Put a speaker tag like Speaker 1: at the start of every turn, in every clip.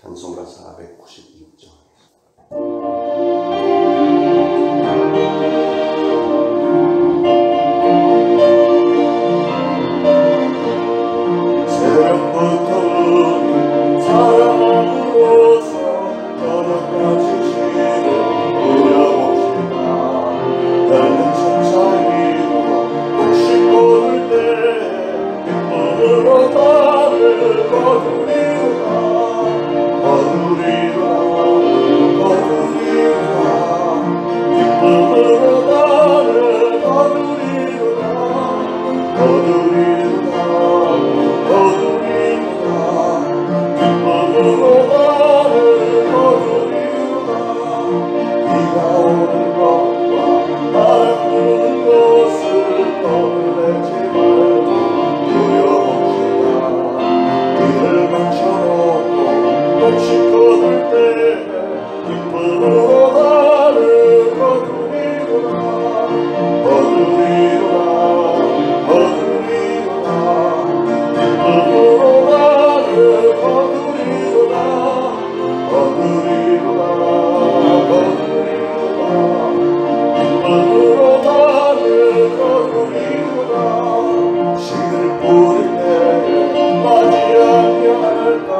Speaker 1: 찬송가 496장. 새벽부터 우리 사랑으로서 저녁까지 시를 보려봅시다. 나는 천사이고 혹시 고를 때 기쁨으로 나를 거두리라 거두리라 거두리라 기쁨으로 나를 거두리라 거두리라 거두리라 기쁨으로 나를 거두리라 비가 오는 것과 바람 부는 것을 떠올리지 말고 누려봅시다. 길을 감춰놓고 혹시 거둘 때 기쁨으로 나를 거두리라 거두리라 거두리라 기쁨으로 나를 거두리라 거두리라 거두리라 기쁨으로 나를 거두리라 씨를 뿌릴 때에 맞지 아니할까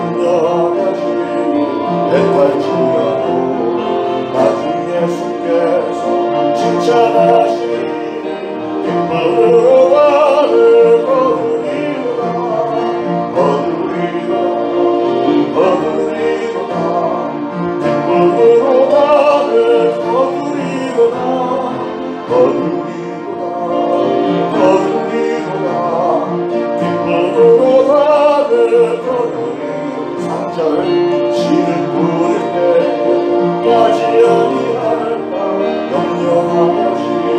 Speaker 1: 염려하며 주님 애탈주여도 나중에 예수께서 칭찬하시니 기쁨으로 나를 거두리라 거두리라 거두리라 기쁨으로 나를 거두리라 거두리라 거두리라 기쁨으로 나를 거두리라 3절 씨를 뿌릴 때 까지 아니할까 염려하며 주님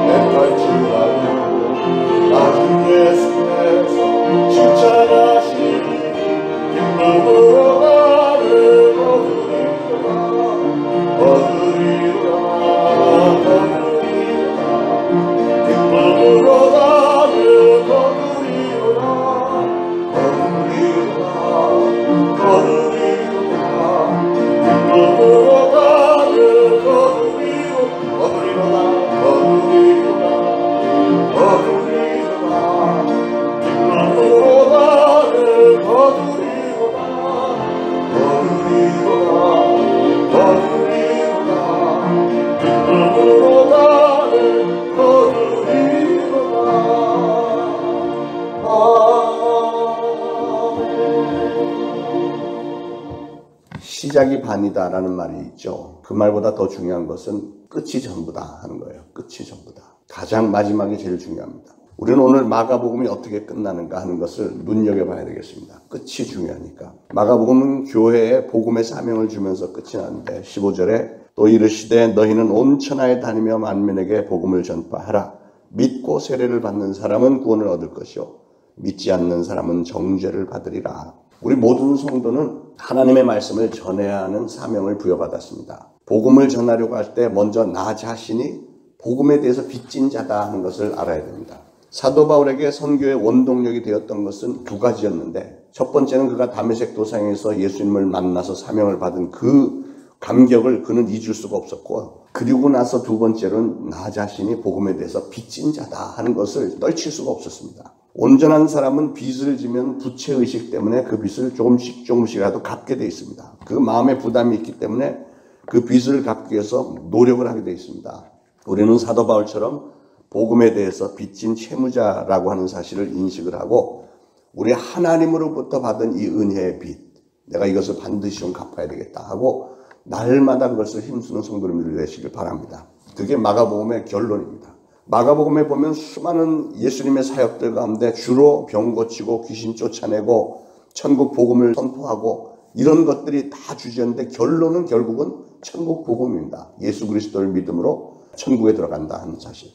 Speaker 1: 애탈주라고 나중에 예수께서 칭찬하시니 기쁨으로 나를 거두리라 거두리라 거두리라 기쁨으로 나를 거두리라 거두리라 거두리라 기쁨으로 나를 거두리라 거두리라 거두리라 기쁨으로 나를 거두리라 거두리라 거두리라 기쁨으로 나를 거두리라. 시작이 반이다라는 말이 있죠. 그 말보다 더 중요한 것은 끝이 전부다 하는 거예요. 끝이 전부다. 가장 마지막이 제일 중요합니다. 우리는 오늘 마가복음이 어떻게 끝나는가 하는 것을 눈여겨봐야 되겠습니다. 끝이 중요하니까. 마가복음은 교회에 복음의 사명을 주면서 끝이 나는데 15절에 또 이르시되 너희는 온 천하에 다니며 만민에게 복음을 전파하라. 믿고 세례를 받는 사람은 구원을 얻을 것이요 믿지 않는 사람은 정죄를 받으리라. 우리 모든 성도는 하나님의 말씀을 전해야 하는 사명을 부여받았습니다. 복음을 전하려고 할 때 먼저 나 자신이 복음에 대해서 빚진 자다 하는 것을 알아야 됩니다. 사도 바울에게 선교의 원동력이 되었던 것은 두 가지였는데 첫 번째는 그가 다메섹 도상에서 예수님을 만나서 사명을 받은 그 감격을 그는 잊을 수가 없었고 그리고 나서 두 번째로는 나 자신이 복음에 대해서 빚진 자다 하는 것을 떨칠 수가 없었습니다. 온전한 사람은 빚을 지면 부채의식 때문에 그 빚을 조금씩이라도 갚게 되어 있습니다. 그 마음에 부담이 있기 때문에 그 빚을 갚기 위해서 노력을 하게 되어 있습니다. 우리는 사도 바울처럼 복음에 대해서 빚진 채무자라고 하는 사실을 인식을 하고 우리 하나님으로부터 받은 이 은혜의 빚, 내가 이것을 반드시 좀 갚아야 되겠다 하고 날마다 그것을 힘쓰는 성도님들 되시길 바랍니다. 그게 마가복음의 결론입니다. 마가복음에 보면 수많은 예수님의 사역들 가운데 주로 병 고치고 귀신 쫓아내고 천국 복음을 선포하고 이런 것들이 다 주제인데 결론은 결국은 천국 복음입니다. 예수 그리스도를 믿음으로 천국에 들어간다 하는 사실.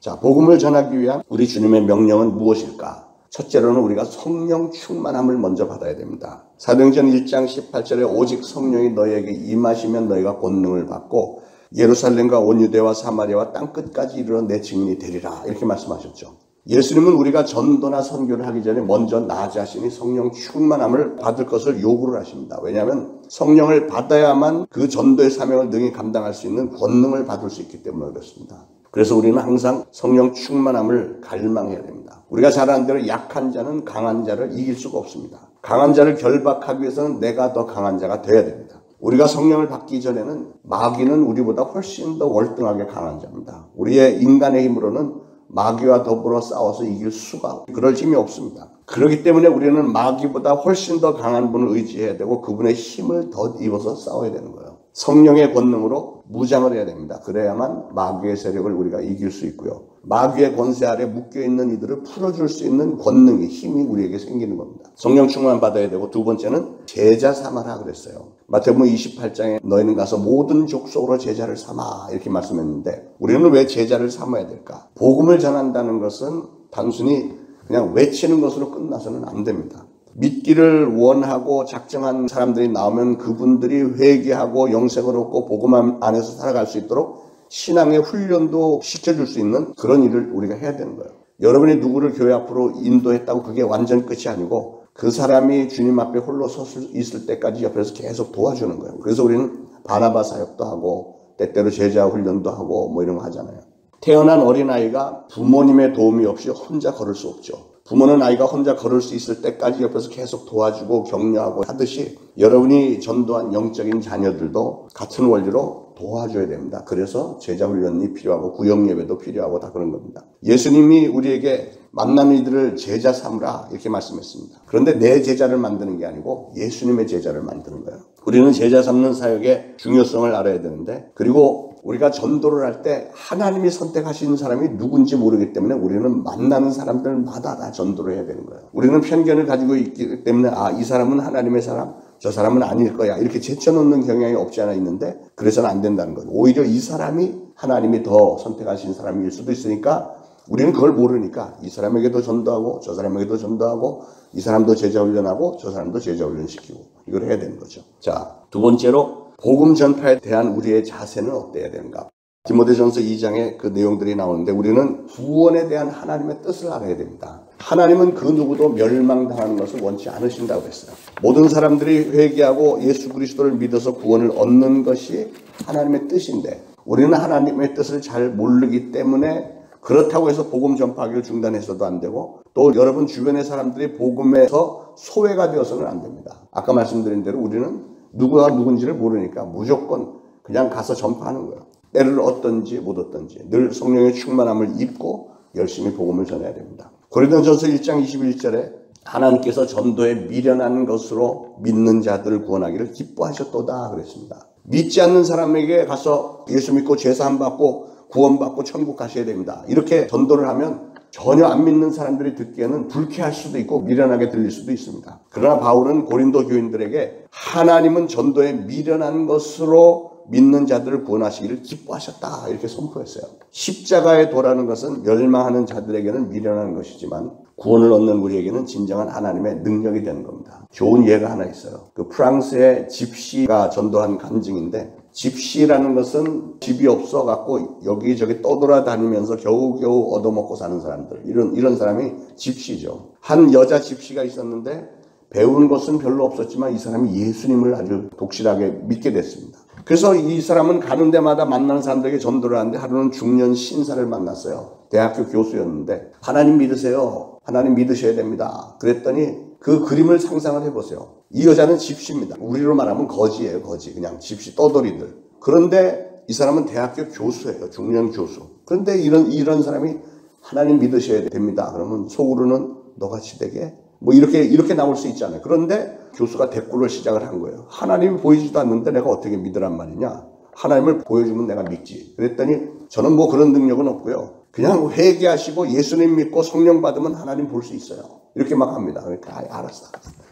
Speaker 1: 자, 복음을 전하기 위한 우리 주님의 명령은 무엇일까? 첫째로는 우리가 성령 충만함을 먼저 받아야 됩니다. 사도행전 1장 18절에 오직 성령이 너희에게 임하시면 너희가 권능을 받고 예루살렘과 온 유대와 사마리아와 땅끝까지 이르러 내 증인이 되리라 이렇게 말씀하셨죠. 예수님은 우리가 전도나 선교를 하기 전에 먼저 나 자신이 성령 충만함을 받을 것을 요구를 하십니다. 왜냐하면 성령을 받아야만 그 전도의 사명을 능히 감당할 수 있는 권능을 받을 수 있기 때문에 그렇습니다. 그래서 우리는 항상 성령 충만함을 갈망해야 됩니다. 우리가 잘 아는 대로 약한 자는 강한 자를 이길 수가 없습니다. 강한 자를 결박하기 위해서는 내가 더 강한 자가 돼야 됩니다. 우리가 성령을 받기 전에는 마귀는 우리보다 훨씬 더 월등하게 강한 자입니다. 우리의 인간의 힘으로는 마귀와 더불어 싸워서 이길 수가 그럴 힘이 없습니다. 그렇기 때문에 우리는 마귀보다 훨씬 더 강한 분을 의지해야 되고 그분의 힘을 더 입어서 싸워야 되는 거예요. 성령의 권능으로 무장을 해야 됩니다. 그래야만 마귀의 세력을 우리가 이길 수 있고요. 마귀의 권세 아래 묶여있는 이들을 풀어줄 수 있는 권능이 힘이 우리에게 생기는 겁니다. 성령 충만 받아야 되고 두 번째는 제자 삼아라 그랬어요. 마태복음 28장에 너희는 가서 모든 족속으로 제자를 삼아 이렇게 말씀했는데 우리는 왜 제자를 삼아야 될까? 복음을 전한다는 것은 단순히 그냥 외치는 것으로 끝나서는 안 됩니다. 믿기를 원하고 작정한 사람들이 나오면 그분들이 회개하고 영생을 얻고 복음 안에서 살아갈 수 있도록 신앙의 훈련도 시켜줄 수 있는 그런 일을 우리가 해야 되는 거예요. 여러분이 누구를 교회 앞으로 인도했다고 그게 완전 끝이 아니고 그 사람이 주님 앞에 홀로 서 있을 때까지 옆에서 계속 도와주는 거예요. 그래서 우리는 바나바 사역도 하고 때때로 제자 훈련도 하고 뭐 이런 거 하잖아요. 태어난 어린아이가 부모님의 도움이 없이 혼자 걸을 수 없죠. 부모는 아이가 혼자 걸을 수 있을 때까지 옆에서 계속 도와주고 격려하고 하듯이 여러분이 전도한 영적인 자녀들도 같은 원리로 도와줘야 됩니다. 그래서 제자 훈련이 필요하고 구역 예배도 필요하고 다 그런 겁니다. 예수님이 우리에게 만난 이들을 제자 삼으라 이렇게 말씀했습니다. 그런데 내 제자를 만드는 게 아니고 예수님의 제자를 만드는 거예요. 우리는 제자 삼는 사역의 중요성을 알아야 되는데 그리고 우리가 전도를 할 때 하나님이 선택하신 사람이 누군지 모르기 때문에 우리는 만나는 사람들마다 다 전도를 해야 되는 거예요. 우리는 편견을 가지고 있기 때문에 이 사람은 하나님의 사람, 저 사람은 아닐 거야 이렇게 제쳐놓는 경향이 없지 않아 있는데 그래서는 안 된다는 거예요. 오히려 이 사람이 하나님이 더 선택하신 사람일 수도 있으니까 우리는 그걸 모르니까 이 사람에게도 전도하고 저 사람에게도 전도하고 이 사람도 제자 훈련하고 저 사람도 제자 훈련시키고 이걸 해야 되는 거죠. 자, 두 번째로 복음 전파에 대한 우리의 자세는 어때야 되는가? 디모데전서 2장에 그 내용들이 나오는데 우리는 구원에 대한 하나님의 뜻을 알아야 됩니다. 하나님은 그 누구도 멸망당하는 것을 원치 않으신다고 했어요. 모든 사람들이 회개하고 예수 그리스도를 믿어서 구원을 얻는 것이 하나님의 뜻인데 우리는 하나님의 뜻을 잘 모르기 때문에 그렇다고 해서 복음 전파하기를 중단해서도 안 되고 또 여러분 주변의 사람들이 복음에서 소외가 되어서는 안 됩니다. 아까 말씀드린 대로 우리는 누구가 누군지를 모르니까 무조건 그냥 가서 전파하는 거예요. 때를 얻든지 못 얻든지 늘 성령의 충만함을 입고 열심히 복음을 전해야 됩니다. 고린도전서 1장 21절에 하나님께서 전도에 미련한 것으로 믿는 자들을 구원하기를 기뻐하셨도다 그랬습니다. 믿지 않는 사람에게 가서 예수 믿고 죄사함 받고 구원받고 천국 가셔야 됩니다. 이렇게 전도를 하면 전혀 안 믿는 사람들이 듣기에는 불쾌할 수도 있고 미련하게 들릴 수도 있습니다. 그러나 바울은 고린도 교인들에게 하나님은 전도에 미련한 것으로 믿는 자들을 구원하시기를 기뻐하셨다 이렇게 선포했어요. 십자가의 도라는 것은 멸망하는 자들에게는 미련한 것이지만 구원을 얻는 우리에게는 진정한 하나님의 능력이 되는 겁니다. 좋은 예가 하나 있어요. 그 프랑스의 집시가 전도한 간증인데 집시라는 것은 집이 없어갖고 여기저기 떠돌아다니면서 겨우겨우 얻어먹고 사는 사람들 이런 사람이 집시죠. 한 여자 집시가 있었는데 배운 것은 별로 없었지만 이 사람이 예수님을 아주 독실하게 믿게 됐습니다. 그래서 이 사람은 가는 데마다 만나는 사람들에게 전도를 하는데 하루는 중년 신사를 만났어요. 대학교 교수였는데 하나님 믿으세요. 하나님 믿으셔야 됩니다. 그랬더니 그 그림을 상상을 해보세요. 이 여자는 집시입니다. 우리로 말하면 거지예요. 거지. 그냥 집시 떠돌이들. 그런데 이 사람은 대학교 교수예요. 중년 교수. 그런데 이런 사람이 하나님 믿으셔야 됩니다. 그러면 속으로는 너같이 되게 뭐 이렇게 나올 수 있잖아요. 그런데 교수가 대꾸를 시작을 한 거예요. 하나님이 보이지도 않는데 내가 어떻게 믿으란 말이냐. 하나님을 보여주면 내가 믿지. 그랬더니 저는 뭐 그런 능력은 없고요. 그냥 회개하시고 예수님 믿고 성령 받으면 하나님 볼 수 있어요. 이렇게 막 합니다. 그러니까 알았어.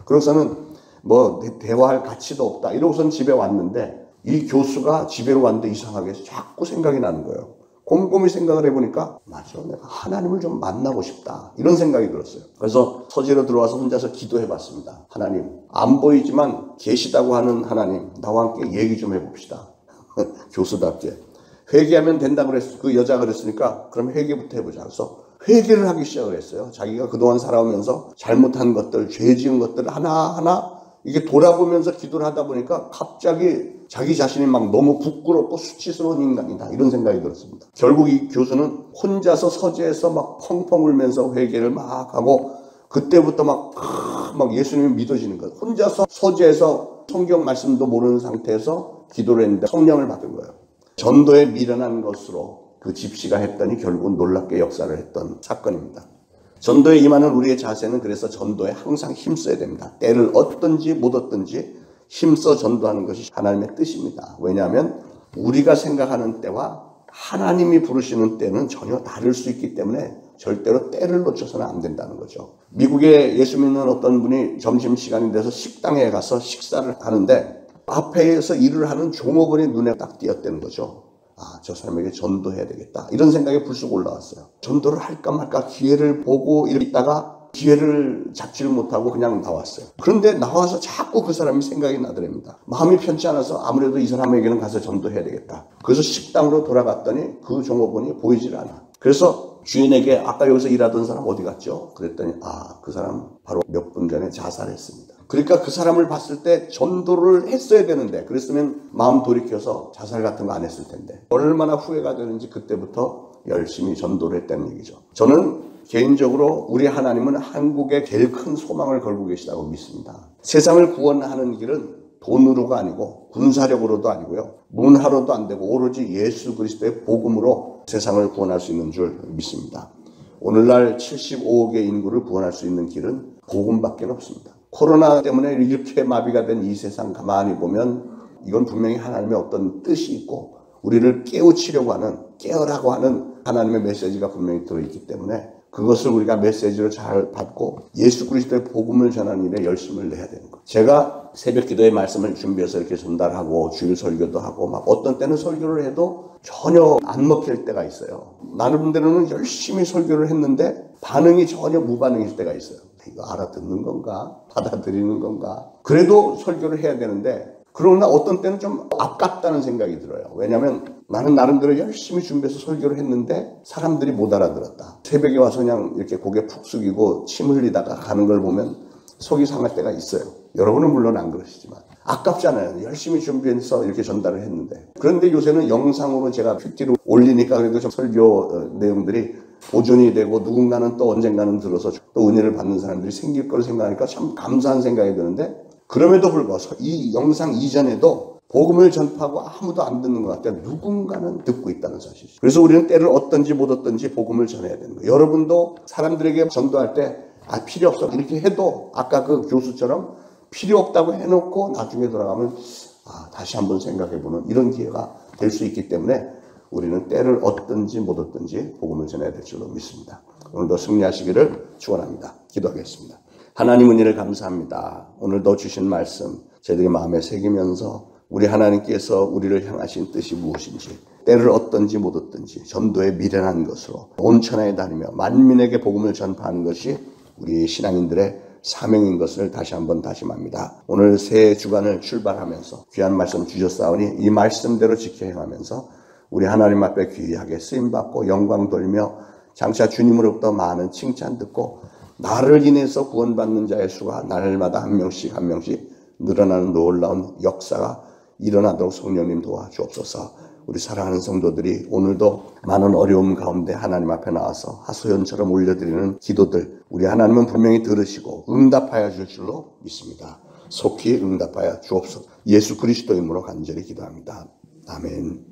Speaker 1: 그래서는 뭐 대화할 가치도 없다. 이러고선 집에 왔는데 이 교수가 집에로 왔는데 이상하게 자꾸 생각이 나는 거예요. 곰곰이 생각을 해보니까 맞아, 내가 하나님을 좀 만나고 싶다 이런 생각이 들었어요. 그래서 서재로 들어와서 혼자서 기도해봤습니다. 하나님, 안 보이지만 계시다고 하는 하나님, 나와 함께 얘기 좀 해봅시다. 교수답게 회개하면 된다고 그랬어. 그 여자가 그랬으니까 그럼 회개부터 해보자. 그래서 회개를 하기 시작을 했어요. 자기가 그동안 살아오면서 잘못한 것들, 죄 지은 것들을 하나하나 이게 돌아보면서 기도를 하다 보니까 갑자기 자기 자신이 막 너무 부끄럽고 수치스러운 인간이다 이런 생각이 들었습니다. 결국 이 교수는 혼자서 서재에서 막 펑펑 울면서 회개를 막 하고 그때부터 막 예수님이 믿어지는 거예요. 혼자서 서재에서 성경 말씀도 모르는 상태에서 기도를 했는데 성령을 받은 거예요. 전도에 미련한 것으로 그 집시가 했더니 결국은 놀랍게 역사를 했던 사건입니다. 전도에 임하는 우리의 자세는 그래서 전도에 항상 힘써야 됩니다. 때를 얻든지 못 얻든지 힘써 전도하는 것이 하나님의 뜻입니다. 왜냐하면 우리가 생각하는 때와 하나님이 부르시는 때는 전혀 다를 수 있기 때문에 절대로 때를 놓쳐서는 안 된다는 거죠. 미국에 예수 믿는 어떤 분이 점심시간이 돼서 식당에 가서 식사를 하는데 앞에서 일을 하는 종업원이 눈에 딱 띄었다는 거죠. 아, 저 사람에게 전도해야 되겠다. 이런 생각이 불쑥 올라왔어요. 전도를 할까 말까 기회를 보고 있다가 기회를 잡지를 못하고 그냥 나왔어요. 그런데 나와서 자꾸 그 사람이 생각이 나더랍니다. 마음이 편치 않아서 아무래도 이 사람에게는 가서 전도해야 되겠다. 그래서 식당으로 돌아갔더니 그 종업원이 보이질 않아. 그래서 주인에게 아까 여기서 일하던 사람 어디 갔죠? 그랬더니 그 사람 바로 몇 분 전에 자살했습니다. 그러니까 그 사람을 봤을 때 전도를 했어야 되는데 그랬으면 마음 돌이켜서 자살 같은 거 안 했을 텐데 얼마나 후회가 되는지 그때부터 열심히 전도를 했다는 얘기죠. 저는 개인적으로 우리 하나님은 한국에 제일 큰 소망을 걸고 계시다고 믿습니다. 세상을 구원하는 길은 돈으로가 아니고 군사력으로도 아니고요. 문화로도 안 되고 오로지 예수 그리스도의 복음으로 세상을 구원할 수 있는 줄 믿습니다. 오늘날 75억의 인구를 구원할 수 있는 길은 복음밖에 없습니다. 코로나 때문에 이렇게 마비가 된 이 세상 가만히 보면 이건 분명히 하나님의 어떤 뜻이 있고 우리를 깨우치려고 하는 깨어라고 하는 하나님의 메시지가 분명히 들어있기 때문에 그것을 우리가 메시지로 잘 받고 예수 그리스도의 복음을 전하는 일에 열심을 내야 되는 거예요. 제가 새벽 기도의 말씀을 준비해서 이렇게 전달하고 주일 설교도 하고 막 어떤 때는 설교를 해도 전혀 안 먹힐 때가 있어요. 나름대로는 열심히 설교를 했는데 반응이 전혀 무반응일 때가 있어요. 이거 알아듣는 건가? 받아들이는 건가? 그래도 설교를 해야 되는데 그러나 어떤 때는 좀 아깝다는 생각이 들어요. 왜냐하면 나는 나름대로 열심히 준비해서 설교를 했는데 사람들이 못 알아들었다. 새벽에 와서 그냥 이렇게 고개 푹 숙이고 침 흘리다가 가는 걸 보면 속이 상할 때가 있어요. 여러분은 물론 안 그러시지만 아깝잖아요. 열심히 준비해서 이렇게 전달을 했는데. 그런데 요새는 영상으로 제가 PPT로 올리니까 그래도 좀 설교 내용들이 보존이 되고 누군가는 또 언젠가는 들어서 또 은혜를 받는 사람들이 생길 걸 생각하니까 참 감사한 생각이 드는데 그럼에도 불구하고 이 영상 이전에도 복음을 전파하고 아무도 안 듣는 것 같아요. 누군가는 듣고 있다는 사실이죠. 그래서 우리는 때를 얻든지 못 얻든지 복음을 전해야 되는 거예요. 여러분도 사람들에게 전도할 때 필요 없어 이렇게 해도 아까 그 교수처럼 필요 없다고 해놓고 나중에 돌아가면 다시 한번 생각해보는 이런 기회가 될 수 있기 때문에 우리는 때를 얻든지 못 얻든지 복음을 전해야 될 줄로 믿습니다. 오늘도 승리하시기를 축원합니다. 기도하겠습니다. 하나님 은혜를 감사합니다. 오늘도 주신 말씀 저희들의 마음에 새기면서 우리 하나님께서 우리를 향하신 뜻이 무엇인지 때를 얻든지 못 얻든지 전도에 미련한 것으로 온 천하에 다니며 만민에게 복음을 전파하는 것이 우리 신앙인들의 사명인 것을 다시 한번 다짐합니다. 오늘 새 주간을 출발하면서 귀한 말씀 주셨사오니 이 말씀대로 지켜 행하면서 우리 하나님 앞에 귀하게 쓰임받고 영광 돌며 장차 주님으로부터 많은 칭찬 듣고 나를 인해서 구원받는 자의 수가 날마다 한 명씩 늘어나는 놀라운 역사가 일어나도록 성령님 도와주옵소서. 우리 사랑하는 성도들이 오늘도 많은 어려움 가운데 하나님 앞에 나와서 하소연처럼 올려드리는 기도들 우리 하나님은 분명히 들으시고 응답하여 줄 줄로 믿습니다. 속히 응답하여 주옵소서. 예수 그리스도 이름으로 간절히 기도합니다. 아멘.